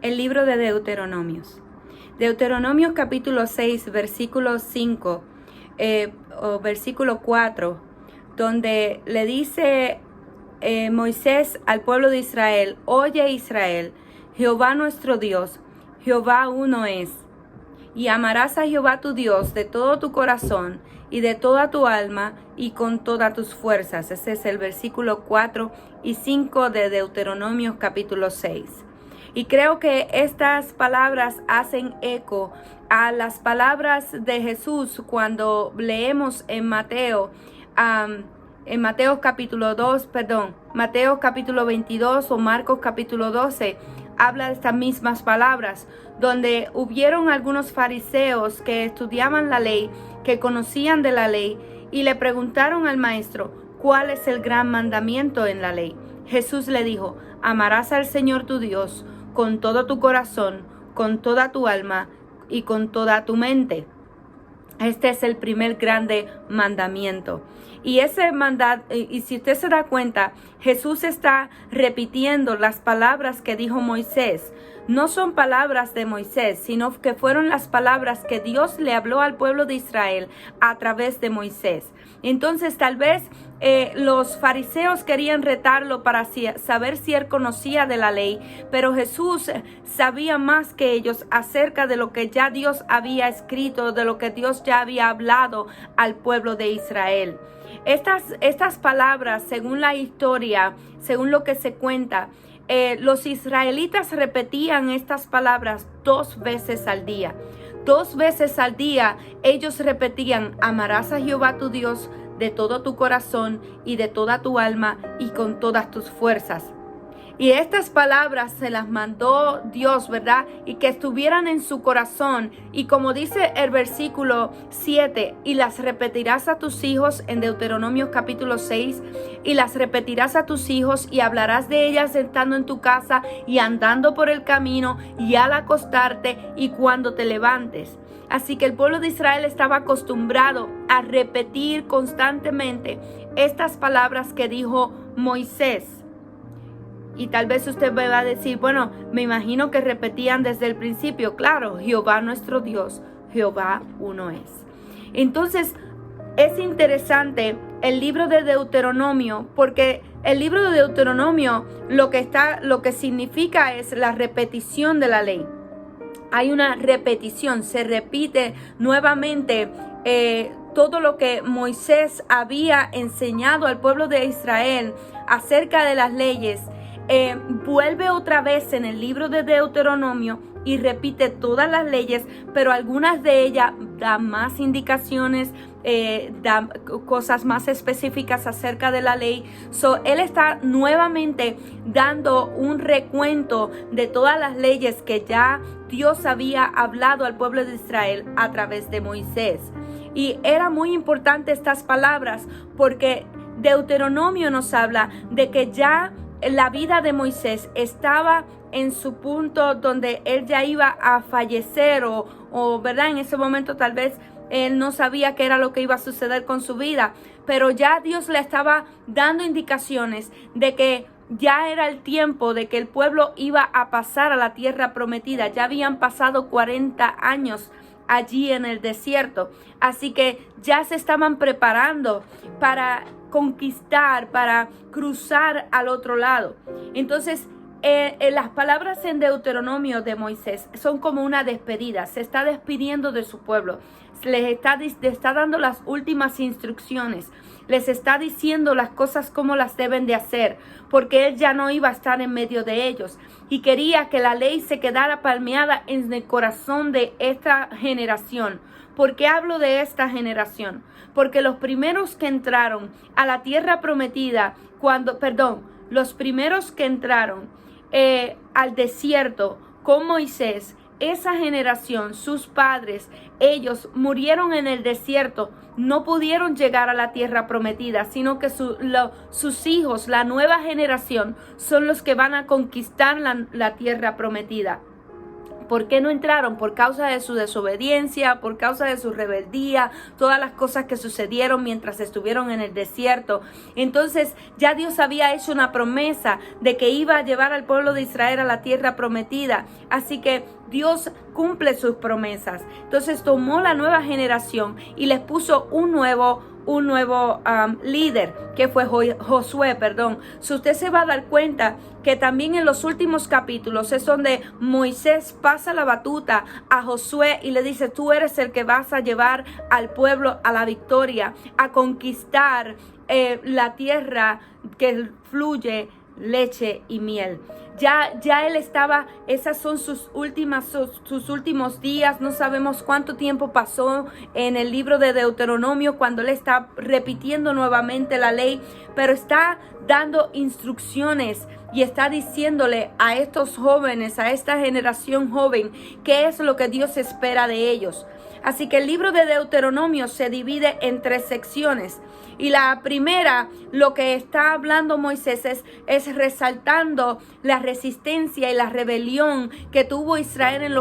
el libro de Deuteronomios. Deuteronomios capítulo 6, versículo 5 o versículo 4, donde le dice Moisés al pueblo de Israel: oye Israel, Jehová nuestro Dios, Jehová uno es. Y amarás a Jehová tu Dios de todo tu corazón y de toda tu alma y con todas tus fuerzas. Ese es el versículo 4 y 5 de Deuteronomios capítulo 6. Y creo que estas palabras hacen eco a las palabras de Jesús cuando leemos en Mateo capítulo 22 o Marcos capítulo 12. Habla de estas mismas palabras, donde hubieron algunos fariseos que estudiaban la ley, que conocían de la ley, y le preguntaron al maestro: ¿cuál es el gran mandamiento en la ley? Jesús le dijo: amarás al Señor tu Dios con todo tu corazón, con toda tu alma y con toda tu mente. Este es el primer grande mandamiento. Y y si usted se da cuenta, Jesús está repitiendo las palabras que dijo Moisés. No son palabras de Moisés, sino que fueron las palabras que Dios le habló al pueblo de Israel a través de Moisés. Entonces, tal vez los fariseos querían retarlo para saber si él conocía de la ley, pero Jesús sabía más que ellos acerca de lo que ya Dios había escrito, de lo que Dios ya había hablado al pueblo de Israel. Estas palabras, según la historia, según lo que se cuenta, los israelitas repetían estas palabras 2 veces al día. 2 veces al día ellos repetían: amarás a Jehová tu Dios de todo tu corazón y de toda tu alma y con todas tus fuerzas. Y estas palabras se las mandó Dios, ¿verdad? Y que estuvieran en su corazón. Y como dice el versículo 7, y las repetirás a tus hijos, en Deuteronomio capítulo 6, y las repetirás a tus hijos y hablarás de ellas estando en tu casa y andando por el camino y al acostarte y cuando te levantes. Así que el pueblo de Israel estaba acostumbrado a repetir constantemente estas palabras que dijo Moisés. Y tal vez usted me va a decir: bueno, me imagino que repetían desde el principio. Claro, Jehová nuestro Dios, Jehová uno es. Entonces, es interesante el libro de Deuteronomio, porque el libro de Deuteronomio lo que significa es la repetición de la ley. Hay una repetición, se repite nuevamente todo lo que Moisés había enseñado al pueblo de Israel acerca de las leyes. Vuelve otra vez en el libro de Deuteronomio y repite todas las leyes, pero algunas de ellas dan más indicaciones, dan cosas más específicas acerca de la ley. Él está nuevamente dando un recuento de todas las leyes que ya Dios había hablado al pueblo de Israel a través de Moisés. Y era muy importante estas palabras porque Deuteronomio nos habla de que ya la vida de Moisés estaba en su punto donde él ya iba a fallecer o ¿verdad? En ese momento tal vez él no sabía qué era lo que iba a suceder con su vida, pero ya Dios le estaba dando indicaciones de que ya era el tiempo de que el pueblo iba a pasar a la tierra prometida. Ya habían pasado 40 años allí en el desierto, así que ya se estaban preparando para conquistar, para cruzar al otro lado. Entonces, las palabras en Deuteronomio de Moisés son como una despedida. Se está despidiendo de su pueblo. Les está dando las últimas instrucciones. Les está diciendo las cosas como las deben de hacer, porque él ya no iba a estar en medio de ellos. Y quería que la ley se quedara palmeada en el corazón de esta generación. ¿Por qué hablo de esta generación? Porque los primeros que entraron a la tierra prometida, los primeros que entraron al desierto con Moisés, esa generación, sus padres, ellos murieron en el desierto, no pudieron llegar a la tierra prometida, sino que sus hijos, la nueva generación, son los que van a conquistar la tierra prometida. ¿Por qué no entraron? Por causa de su desobediencia, por causa de su rebeldía, todas las cosas que sucedieron mientras estuvieron en el desierto. Entonces ya Dios había hecho una promesa de que iba a llevar al pueblo de Israel a la tierra prometida. Así que Dios cumple sus promesas. Entonces tomó la nueva generación y les puso un nuevo líder, que fue Josué, Si usted se va a dar cuenta que también en los últimos capítulos es donde Moisés pasa la batuta a Josué y le dice: tú eres el que vas a llevar al pueblo a la victoria, a conquistar la tierra que fluye leche y miel. Ya él estaba, esas son sus últimos días. No sabemos cuánto tiempo pasó en el libro de Deuteronomio cuando él está repitiendo nuevamente la ley, pero está dando instrucciones y está diciéndole a estos jóvenes, a esta generación joven, qué es lo que Dios espera de ellos. Así que el libro de Deuteronomio se divide en 3 secciones. Y la primera, lo que está hablando Moisés es resaltando la resistencia y la rebelión que tuvo Israel en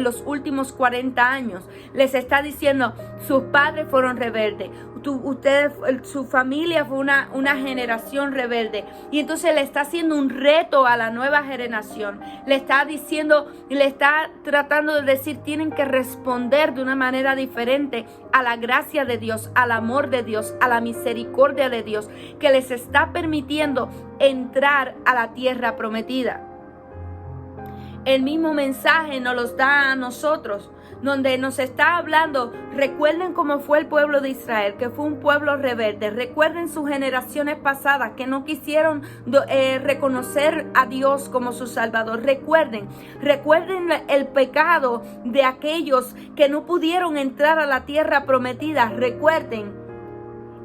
los últimos 40 años. Les está diciendo: sus padres fueron rebeldes, su familia fue una generación rebelde. Y entonces le está haciendo un reto a la nueva generación. Le está diciendo, le está tratando de decir: tienen que responder de una manera diferente a la gracia de Dios, al amor de Dios, a la misericordia de Dios, que les está permitiendo entrar a la tierra prometida. El mismo mensaje nos los da a nosotros, donde nos está hablando: recuerden cómo fue el pueblo de Israel, que fue un pueblo rebelde. Recuerden sus generaciones pasadas que no quisieron reconocer a Dios como su Salvador. Recuerden el pecado de aquellos que no pudieron entrar a la tierra prometida. Recuerden.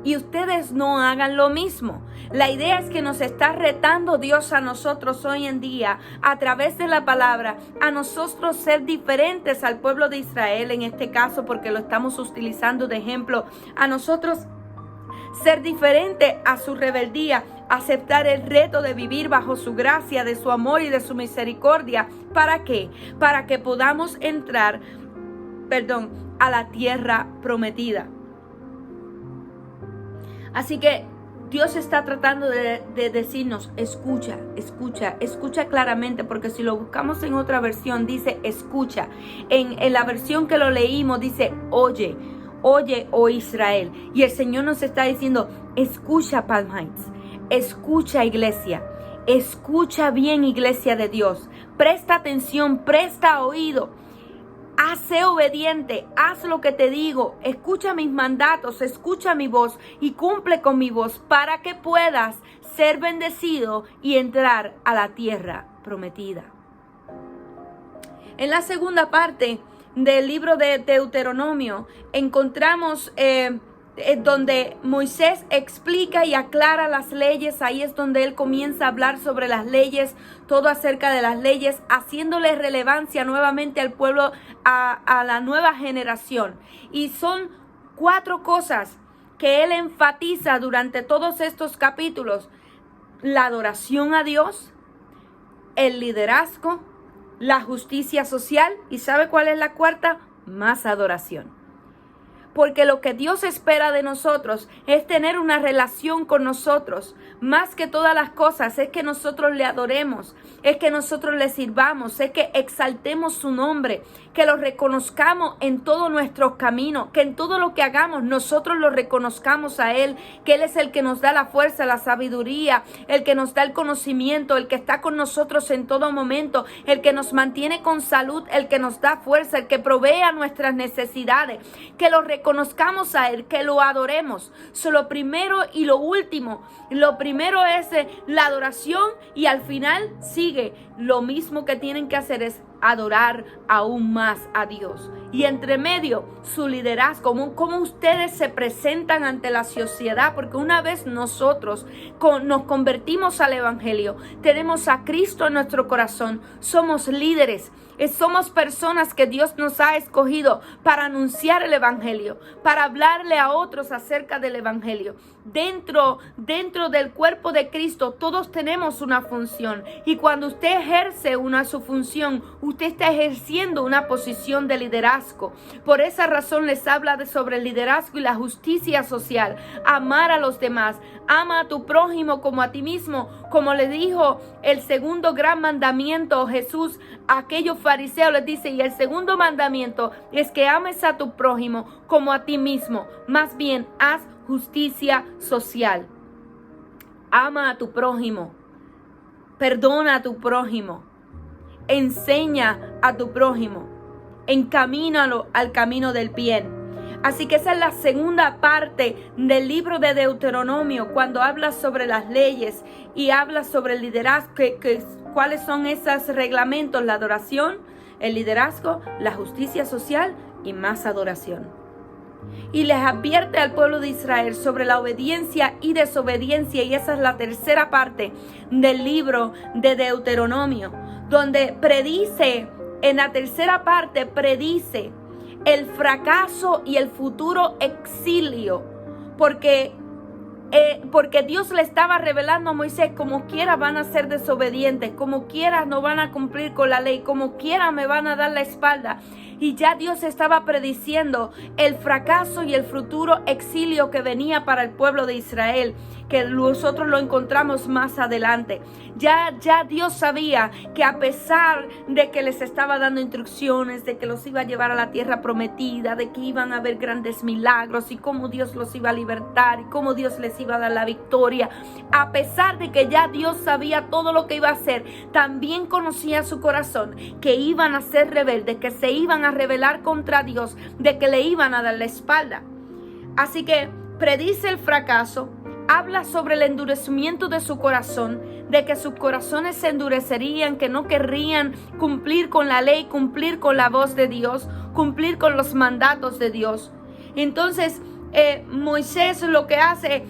Y ustedes no hagan lo mismo. La idea es que nos está retando Dios a nosotros hoy en día, a través de la palabra, a nosotros ser diferentes al pueblo de Israel, en este caso, porque lo estamos utilizando de ejemplo, a nosotros ser diferente a su rebeldía, aceptar el reto de vivir bajo su gracia, de su amor y de su misericordia. ¿Para qué? Para que podamos entrar, a la tierra prometida. Así que Dios está tratando de decirnos: escucha claramente, porque si lo buscamos en otra versión dice escucha. En la versión que lo leímos dice oye, oh Israel. Y el Señor nos está diciendo: escucha, Palm Heights, escucha, iglesia, escucha bien, iglesia de Dios. Presta atención, presta oído. Sé obediente, haz lo que te digo, escucha mis mandatos, escucha mi voz y cumple con mi voz para que puedas ser bendecido y entrar a la tierra prometida. En la segunda parte del libro de Deuteronomio encontramos donde Moisés explica y aclara las leyes. Ahí es donde él comienza a hablar sobre las leyes, todo acerca de las leyes, haciéndole relevancia nuevamente al pueblo, a la nueva generación. Y son 4 cosas que él enfatiza durante todos estos capítulos: la adoración a Dios, el liderazgo, la justicia social, y ¿sabe cuál es la cuarta? Más adoración. Porque lo que Dios espera de nosotros es tener una relación con nosotros. Más que todas las cosas es que nosotros le adoremos, es que nosotros le sirvamos, es que exaltemos su nombre, que lo reconozcamos en todos nuestros caminos, que en todo lo que hagamos nosotros lo reconozcamos a Él, que Él es el que nos da la fuerza, la sabiduría, el que nos da el conocimiento, el que está con nosotros en todo momento, el que nos mantiene con salud, el que nos da fuerza, el que provee a nuestras necesidades, que lo reconozcamos a Él, que lo adoremos. Lo primero y lo último, lo primero es la adoración, y al final sigue lo mismo que tienen que hacer es adorar aún más a Dios. Y entre medio, su liderazgo, cómo ustedes se presentan ante la sociedad, porque una vez nosotros nos convertimos al Evangelio, tenemos a Cristo en nuestro corazón, somos líderes. Somos personas que Dios nos ha escogido para anunciar el Evangelio, para hablarle a otros acerca del Evangelio. Dentro del cuerpo de Cristo todos tenemos una función, y cuando usted ejerce su función, usted está ejerciendo una posición de liderazgo. Por esa razón les habla sobre el liderazgo y la justicia social. Amar a los demás. Ama a tu prójimo como a ti mismo. Como le dijo el segundo gran mandamiento Jesús a aquellos fariseos, les dice, y el segundo mandamiento es que ames a tu prójimo como a ti mismo. Más bien, haz justicia social. Ama a tu prójimo. Perdona a tu prójimo. Enseña a tu prójimo. Encamínalo al camino del bien. Así que esa es la segunda parte del libro de Deuteronomio, cuando habla sobre las leyes y habla sobre el liderazgo, cuáles son esos reglamentos: la adoración, el liderazgo, la justicia social y más adoración. Y les advierte al pueblo de Israel sobre la obediencia y desobediencia, y esa es la tercera parte del libro de Deuteronomio, donde predice, en la tercera parte predice el fracaso y el futuro exilio, porque Dios le estaba revelando a Moisés: como quiera van a ser desobedientes, como quiera no van a cumplir con la ley, como quiera me van a dar la espalda. Y ya Dios estaba prediciendo el fracaso y el futuro exilio que venía para el pueblo de Israel, que nosotros lo encontramos más adelante. Ya Dios sabía que a pesar de que les estaba dando instrucciones, de que los iba a llevar a la tierra prometida, de que iban a haber grandes milagros y cómo Dios los iba a libertar y cómo Dios les iba a dar la victoria, a pesar de que ya Dios sabía todo lo que iba a hacer, también conocía su corazón que iban a ser rebeldes, que se iban a rebelar contra Dios, de que le iban a dar la espalda. Así que predice el fracaso. Habla sobre el endurecimiento de su corazón, de que sus corazones se endurecerían, que no querrían cumplir con la ley, cumplir con la voz de Dios, cumplir con los mandatos de Dios. Entonces, Moisés lo que hace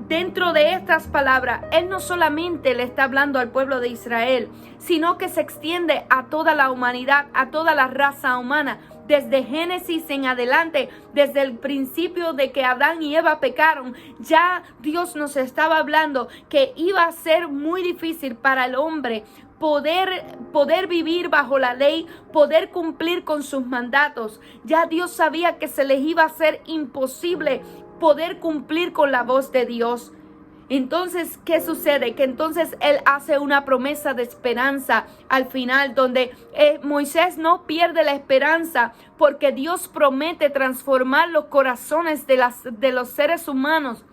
dentro de estas palabras, él no solamente le está hablando al pueblo de Israel, sino que se extiende a toda la humanidad, a toda la raza humana. Desde Génesis en adelante, desde el principio de que Adán y Eva pecaron, ya Dios nos estaba hablando que iba a ser muy difícil para el hombre poder vivir bajo la ley, poder cumplir con sus mandatos. Ya Dios sabía que se les iba a ser imposible poder cumplir con la voz de Dios. Entonces, ¿qué sucede? Que entonces Él hace una promesa de esperanza al final, donde Moisés no pierde la esperanza, porque Dios promete transformar los corazones de los seres humanos,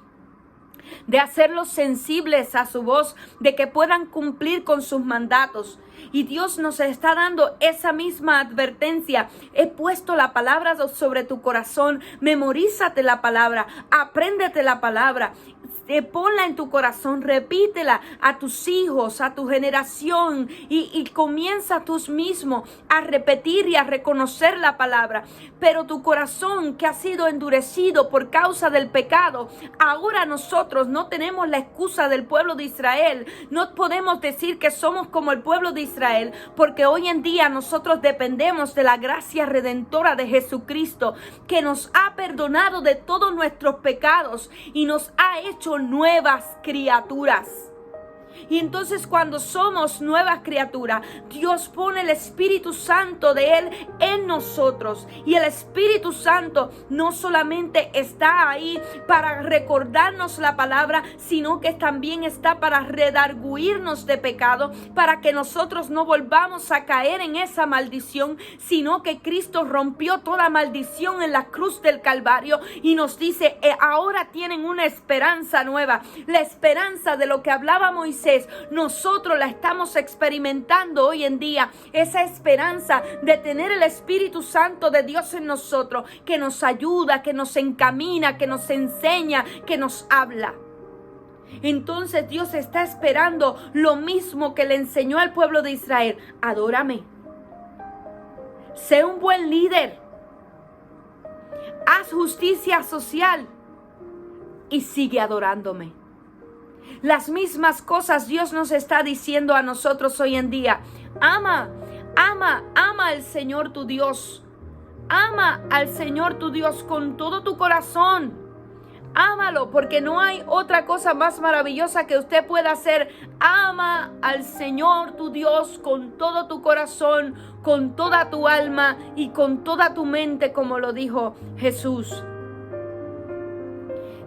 de hacerlos sensibles a su voz, de que puedan cumplir con sus mandatos. Y Dios nos está dando esa misma advertencia. He puesto la palabra sobre tu corazón. Memorízate la palabra, apréndete la palabra. Ponla en tu corazón, repítela a tus hijos, a tu generación, y comienza tú mismo a repetir y a reconocer la palabra. Pero tu corazón, que ha sido endurecido por causa del pecado, ahora nosotros no tenemos la excusa del pueblo de Israel. No podemos decir que somos como el pueblo de Israel, porque hoy en día nosotros dependemos de la gracia redentora de Jesucristo, que nos ha perdonado de todos nuestros pecados y nos ha hecho nuevas criaturas. Y entonces, cuando somos nuevas criaturas, Dios pone el Espíritu Santo de Él en nosotros. Y el Espíritu Santo no solamente está ahí para recordarnos la palabra, sino que también está para redarguirnos de pecado, para que nosotros no volvamos a caer en esa maldición, sino que Cristo rompió toda maldición en la cruz del Calvario y nos dice: ahora tienen una esperanza nueva. La esperanza de lo que hablaba Moisés, nosotros la estamos experimentando hoy en día. Esa esperanza de tener el Espíritu Santo de Dios en nosotros, que nos ayuda, que nos encamina, que nos enseña, que nos habla. Entonces Dios está esperando lo mismo que le enseñó al pueblo de Israel: adórame, sé un buen líder, haz justicia social y sigue adorándome. Las mismas cosas Dios nos está diciendo a nosotros hoy en día. Ama al Señor tu Dios. Ama al Señor tu Dios con todo tu corazón. Ámalo, porque no hay otra cosa más maravillosa que usted pueda hacer. Ama al Señor tu Dios con todo tu corazón, con toda tu alma y con toda tu mente, como lo dijo Jesús.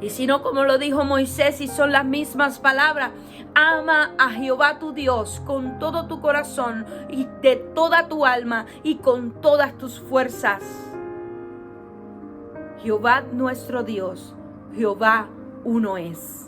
Y si no, como lo dijo Moisés, y son las mismas palabras: ama a Jehová tu Dios con todo tu corazón y de toda tu alma y con todas tus fuerzas. Jehová nuestro Dios, Jehová uno es.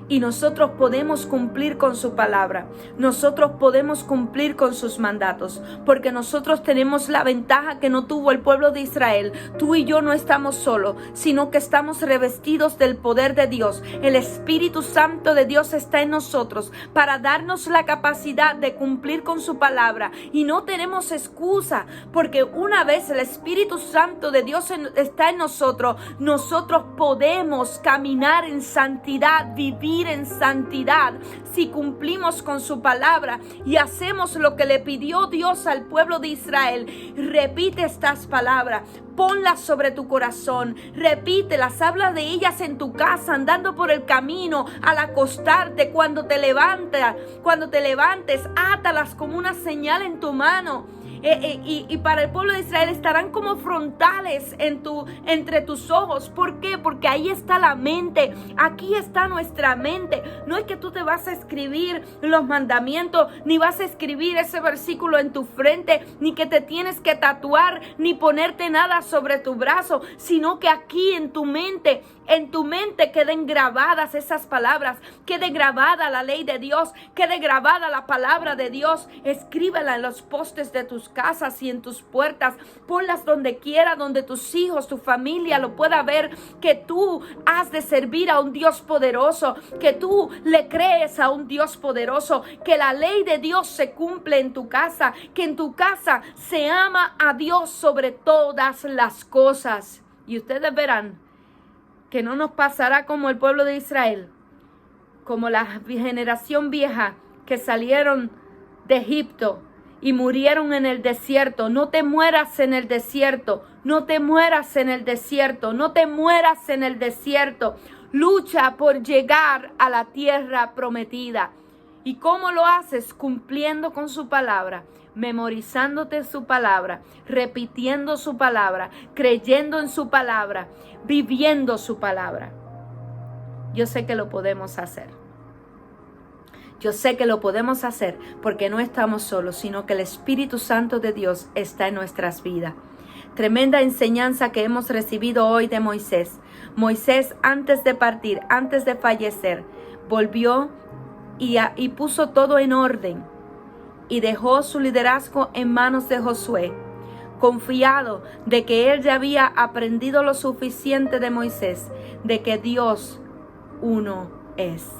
Y nosotros podemos cumplir con su palabra. Nosotros podemos cumplir con sus mandatos. Porque nosotros tenemos la ventaja que no tuvo el pueblo de Israel. Tú y yo no estamos solos, sino que estamos revestidos del poder de Dios. El Espíritu Santo de Dios está en nosotros para darnos la capacidad de cumplir con su palabra. Y no tenemos excusa, porque una vez el Espíritu Santo de Dios está en nosotros, nosotros podemos caminar en santidad, vivir en santidad, si cumplimos con su palabra y hacemos lo que le pidió Dios al pueblo de Israel. Repite estas palabras, ponlas sobre tu corazón, repítelas, habla de ellas en tu casa, andando por el camino, al acostarte, cuando te levantes, átalas como una señal en tu mano. Y para el pueblo de Israel estarán como frontales entre tus ojos. ¿Por qué? Porque ahí está la mente. Aquí está nuestra mente. No es que tú te vas a escribir los mandamientos, ni vas a escribir ese versículo en tu frente, ni que te tienes que tatuar, ni ponerte nada sobre tu brazo, sino que aquí en tu mente queden grabadas esas palabras, quede grabada la ley de Dios, quede grabada la palabra de Dios. Escríbela en los postes de tus casas y en tus puertas. Ponlas donde quiera, donde tus hijos, tu familia lo pueda ver, que tú has de servir a un Dios poderoso, que tú le crees a un Dios poderoso, que la ley de Dios se cumple en tu casa, que en tu casa se ama a Dios sobre todas las cosas. Y ustedes verán que no nos pasará como el pueblo de Israel, como la generación vieja que salieron de Egipto y murieron en el desierto. No te mueras en el desierto, no te mueras en el desierto, no te mueras en el desierto. Lucha por llegar a la tierra prometida. ¿Y cómo lo haces? Cumpliendo con su palabra, memorizándote su palabra, repitiendo su palabra, creyendo en su palabra, viviendo su palabra. Yo sé que lo podemos hacer. Yo sé que lo podemos hacer porque no estamos solos, sino que el Espíritu Santo de Dios está en nuestras vidas. Tremenda enseñanza que hemos recibido hoy de Moisés. Moisés, antes de partir, antes de fallecer, volvió y puso todo en orden y dejó su liderazgo en manos de Josué, confiado de que él ya había aprendido lo suficiente de Moisés, de que Dios uno es.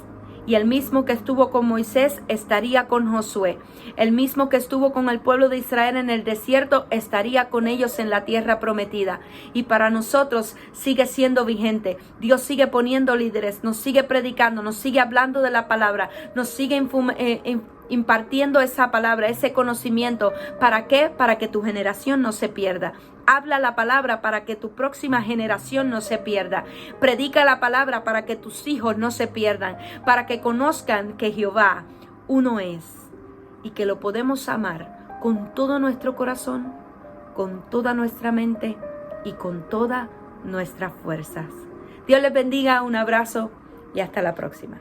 Y el mismo que estuvo con Moisés estaría con Josué. El mismo que estuvo con el pueblo de Israel en el desierto estaría con ellos en la tierra prometida. Y para nosotros sigue siendo vigente. Dios sigue poniendo líderes, nos sigue predicando, nos sigue hablando de la palabra, nos sigue impartiendo esa palabra, ese conocimiento. ¿Para qué? Para que tu generación no se pierda. Habla la palabra para que tu próxima generación no se pierda. Predica la palabra para que tus hijos no se pierdan. Para que conozcan que Jehová uno es. Y que lo podemos amar con todo nuestro corazón, con toda nuestra mente y con todas nuestras fuerzas. Dios les bendiga, un abrazo y hasta la próxima.